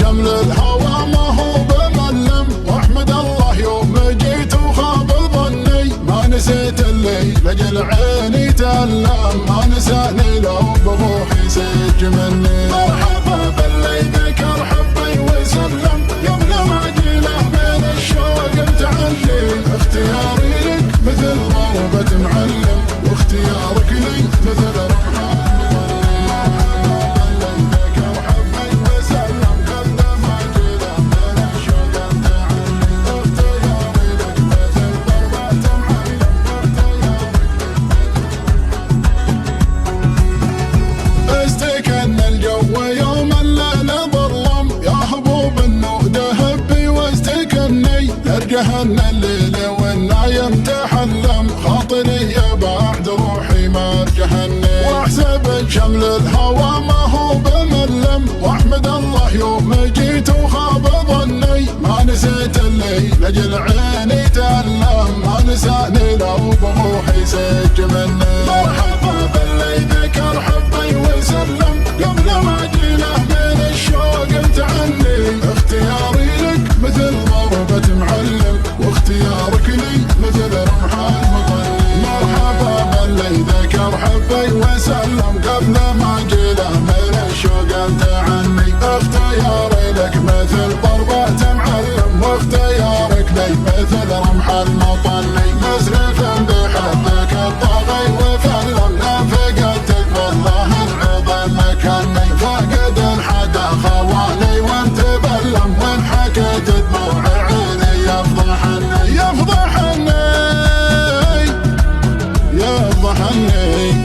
شمل الهوى ما هو بملم، واحمد الله يوم جيت وخاب ظني، ما نسيت اللي لجل عيني تألم، ما نساني لو بروحي سج مني. مرحبا باللي ذكر حبي وسلم، قبل ما اجيله من الشوق متعلم، اختياري لك مثل ضربة معلم، واختيارك لي مثل رحمة. جهن الليل والنايم تحلم، خاطري بعد روحي ما جهني، واحسب شمل الهوى ما هو بملم، واحمد الله يوم جيت وخاب ظني، ما نسيت اللي لجل عيني تألم، ما نساني لو بروحي سج مني. مرحبا باللي ذكر حبي وسلم، قبل ما اجيله من الشوق متعني، اختياري لك مثل ضربة معلم، واختيارك لي مثل رمح المطلي. مرحبا باللي ذكر حبي وسلم، قبل ما اجيله من الشوق امتعني، اختياري لك مثل ضربة معلم، واختيارك لي مثل رمح المطلي. مسرف بحبك الطاغي وفلم، لا فقدتك والله العظيم مكني، فقد الحدا خواني وانت بلم، وان حكيت دموع عيني يفضحني يفضحني يفضحني.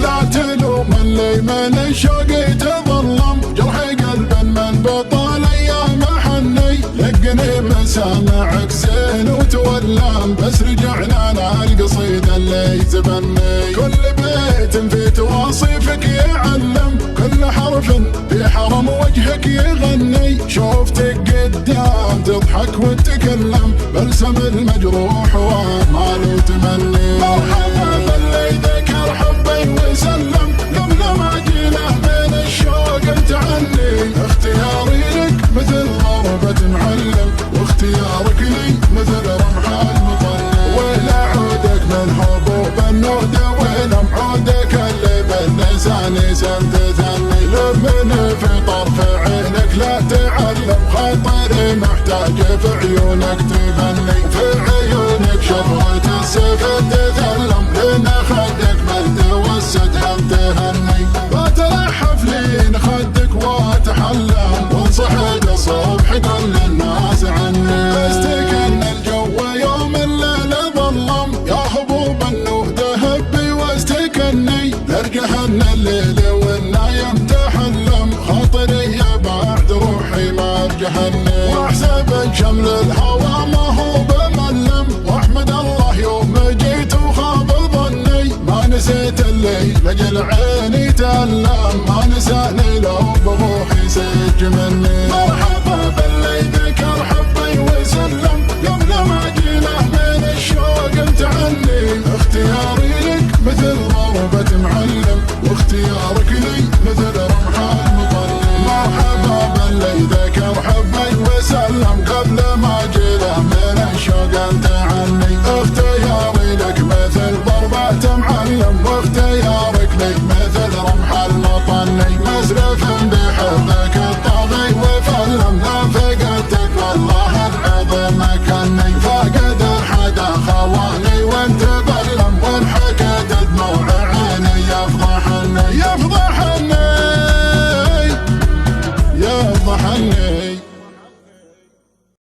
لا تلوم اللي من الشوق تظلم، جرحي قلب من بطال ايام حني، لقني مسامعك زين وتولم، بس رجعنا انا القصيد اللي تبني، كل بيت في تواصيفك يعلم، كل حرف في حرم وجهك يغني، شوفتك قدام تضحك وتتكلم، بلسم المجروح وماله تمني. مرحبا باللي ذكر حبي وسلم، قبل ما اجيله من الشوق متعني، اختياري لك مثل ضربة معلم، واختيارك لي مثل رمح المطلي. ولا عودك من حبوب النودة، ولا عودك اللي باللسان سمت ثني، لمني في طرف عينك لا تعلم، خاطري محتاج في عيونك تغني، في عيونك شفرة السفد تثلم، لنا خدك من توسد هم تهني، بتلحف لين خدك واتحلم، وانصحد الصبح كل الناس عني، استكن الجو يوم الليل ظلم، يا هبوب النودة هبي واستكني، لرجهن الليل والنايم تحلم، خاطري بعد روحي ما جهني، واحسب شمل الهوى ما هو بملم، واحمد الله يوم جيت وخاب ظني، ما نسيت اللي لجل عيني تألم، ما نساني لو بروحي سج مني.